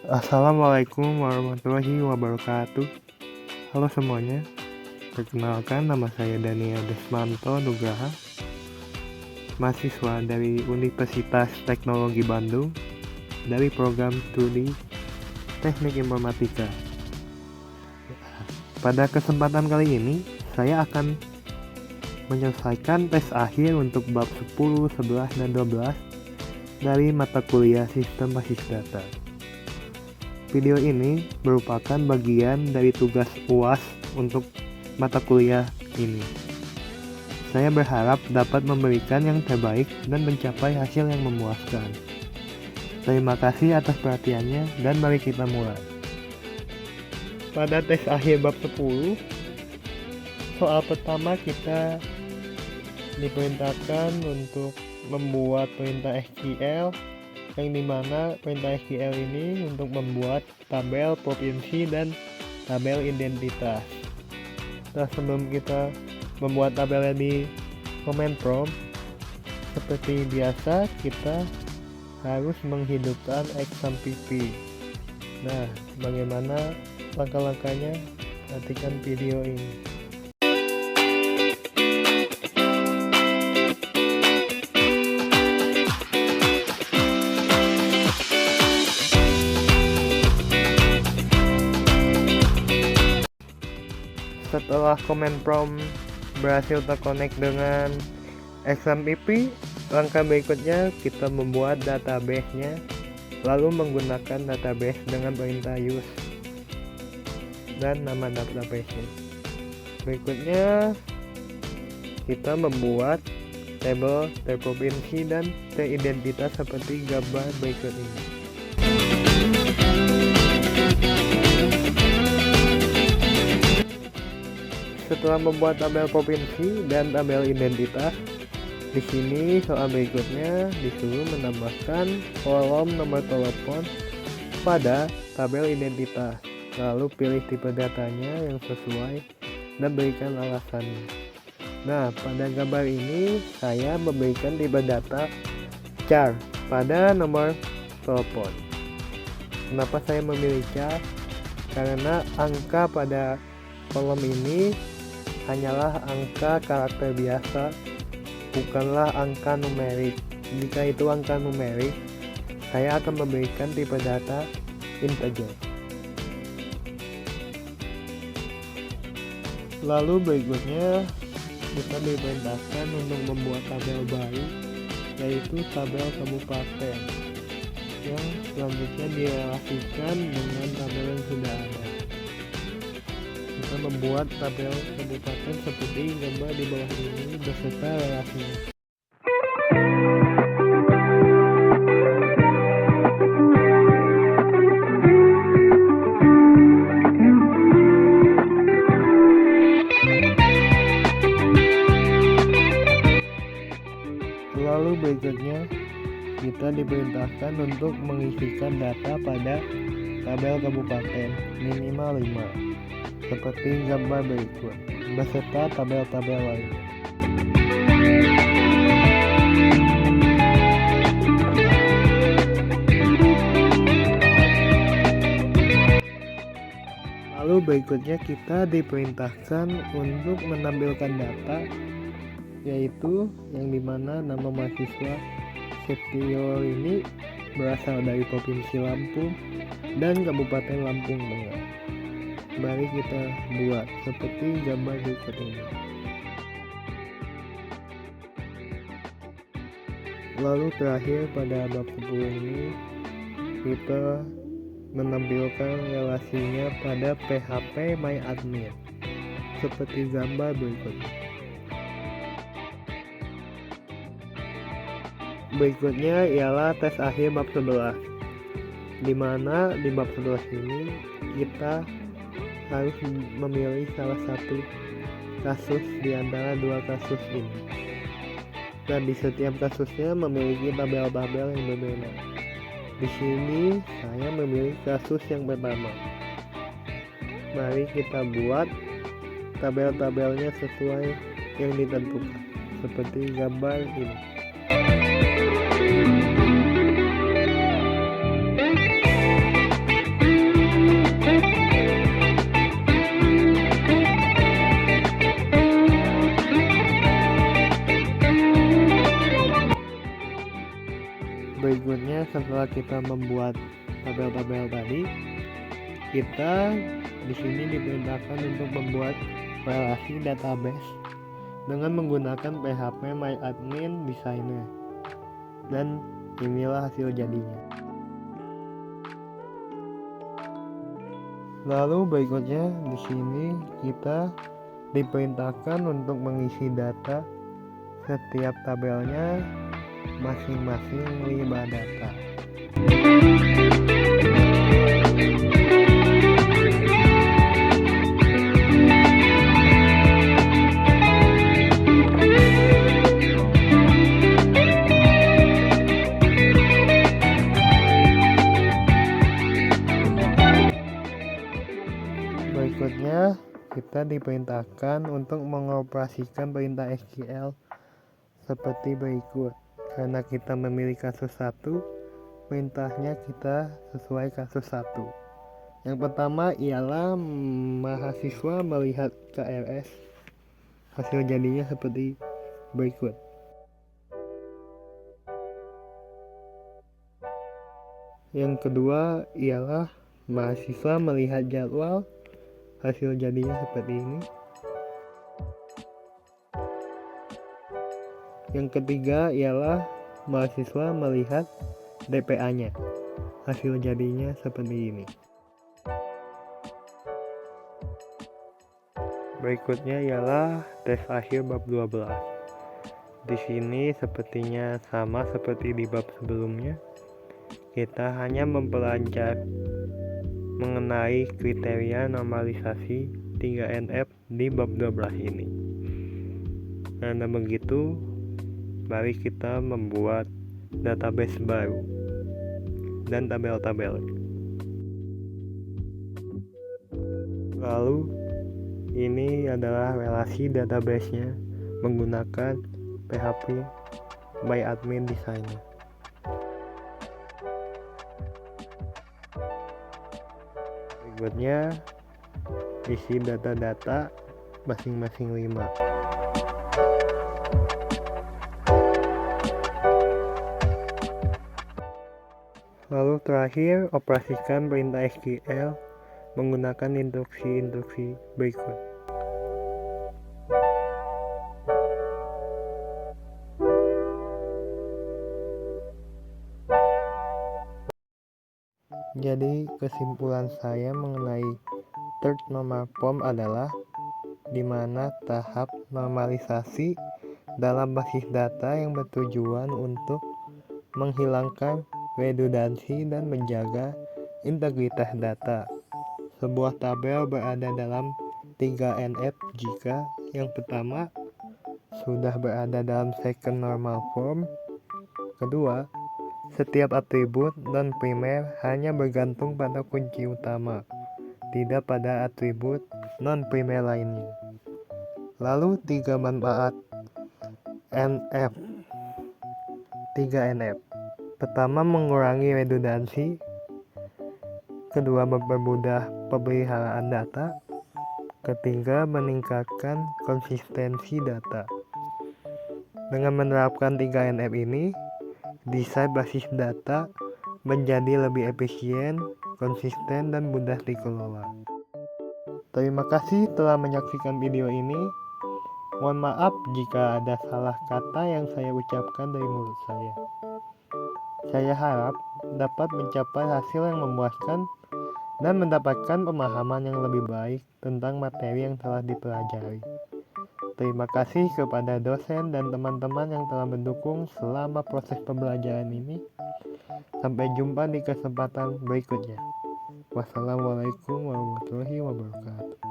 Assalamualaikum warahmatullahi wabarakatuh. Halo semuanya, perkenalkan nama saya Daniel Desmanto Nugraha, mahasiswa dari Universitas Teknologi Bandung dari program studi Teknik Informatika. Pada kesempatan kali ini, saya akan menyelesaikan tes akhir untuk bab 10, 11, dan 12 dari mata kuliah Sistem Basis Data. Video ini merupakan bagian dari tugas UAS untuk mata kuliah ini. Saya berharap dapat memberikan yang terbaik dan mencapai hasil yang memuaskan. Terima kasih atas perhatiannya dan mari kita mulai. Pada tes akhir bab 10, soal pertama kita diperintahkan untuk membuat perintah SQL yang dimana perintah SQL ini untuk membuat tabel provinsi dan tabel identitas. Nah, sebelum kita membuat tabelnya di command prompt, seperti biasa kita harus menghidupkan XAMPP. Nah, bagaimana langkah-langkahnya? Perhatikan video ini. Setelah command prompt berhasil terkonek dengan XAMPP, langkah berikutnya kita membuat database-nya, lalu menggunakan database dengan perintah use dan nama database-nya. Berikutnya kita membuat tabel terprovinsi dan teridentitas seperti gambar berikut ini. Setelah membuat tabel provinsi dan tabel identitas, di sini soal berikutnya disuruh menambahkan kolom nomor telepon pada tabel identitas. Lalu pilih tipe datanya yang sesuai dan berikan alasannya. Nah, pada gambar ini saya memberikan tipe data char pada nomor telepon. Kenapa saya memilih char? Karena angka pada kolom ini hanyalah angka karakter biasa, bukanlah angka numerik. Jika itu angka numerik, saya akan memberikan tipe data integer. Lalu berikutnya kita diperintahkan untuk membuat tabel baru, yaitu tabel kabupaten, yang selanjutnya direlasikan dengan tabel yang sudah ada. Kita membuat tabel kabupaten seperti gambar di bawah ini beserta relasinya. Lalu berikutnya kita diperintahkan untuk mengisikan data pada tabel kabupaten minimal 5 seperti gambar berikut beserta tabel-tabel lain. Lalu berikutnya kita diperintahkan untuk menampilkan data, yaitu yang dimana nama mahasiswa Setio ini berasal dari Provinsi Lampung dan Kabupaten Lampung Tengah. Mari kita buat seperti gambar berikut ini. Lalu terakhir pada bab 10 ini kita menampilkan relasinya pada PHP MyAdmin seperti gambar berikut. Berikutnya ialah tes akhir bab 11, di mana di bab 11 ini kita harus memilih salah satu kasus di antara dua kasus ini. Dan di setiap kasusnya memiliki tabel-tabel yang berbeda. Di sini saya memilih kasus yang pertama. Mari kita buat tabel-tabelnya sesuai yang ditentukan, seperti gambar ini. kita membuat tabel-tabel tadi, kita di sini diperintahkan untuk membuat relasi database dengan menggunakan PHP MyAdmin Designer. Dan inilah hasil jadinya. Lalu berikutnya di sini kita diperintahkan untuk mengisi data setiap tabelnya masing-masing 5 data. Berikutnya kita diperintahkan untuk mengoperasikan perintah SQL seperti berikut. Karena kita memilih kasus 1, perintahnya kita sesuai kasus 1. Yang pertama ialah mahasiswa melihat KRS. Hasil jadinya seperti berikut. Yang kedua ialah mahasiswa melihat jadwal. Hasil jadinya seperti ini. Yang ketiga ialah mahasiswa melihat DPA-nya. Hasil jadinya seperti ini. Berikutnya ialah tes akhir bab 12. Di sini sepertinya sama seperti di bab sebelumnya. Kita hanya mempelajari mengenai kriteria normalisasi 3NF di bab 12 ini. Karena begitu, mari kita membuat database baru dan tabel-tabel. Lalu ini adalah relasi database-nya menggunakan PHP MyAdmin Designer. Berikutnya isi data-data masing-masing 5. Lalu terakhir operasikan perintah SQL menggunakan instruksi-instruksi berikut. Jadi kesimpulan saya mengenai third normal form adalah di mana tahap normalisasi dalam basis data yang bertujuan untuk menghilangkan redundansi dan menjaga integritas data. Sebuah tabel berada dalam 3NF jika yang pertama sudah berada dalam second normal form, kedua setiap atribut non-primer hanya bergantung pada kunci utama, tidak pada atribut non-primer lainnya. Lalu 3 manfaat NF 3NF. Pertama, mengurangi redundansi. Kedua, mempermudah pemeliharaan data. Ketiga, meningkatkan konsistensi data. Dengan menerapkan 3NF ini, desain basis data menjadi lebih efisien, konsisten, dan mudah dikelola. Terima kasih telah menyaksikan video ini. Mohon maaf jika ada salah kata yang saya ucapkan dari mulut saya. Saya harap dapat mencapai hasil yang memuaskan dan mendapatkan pemahaman yang lebih baik tentang materi yang telah dipelajari. Terima kasih kepada dosen dan teman-teman yang telah mendukung selama proses pembelajaran ini. Sampai jumpa di kesempatan berikutnya. Wassalamualaikum warahmatullahi wabarakatuh.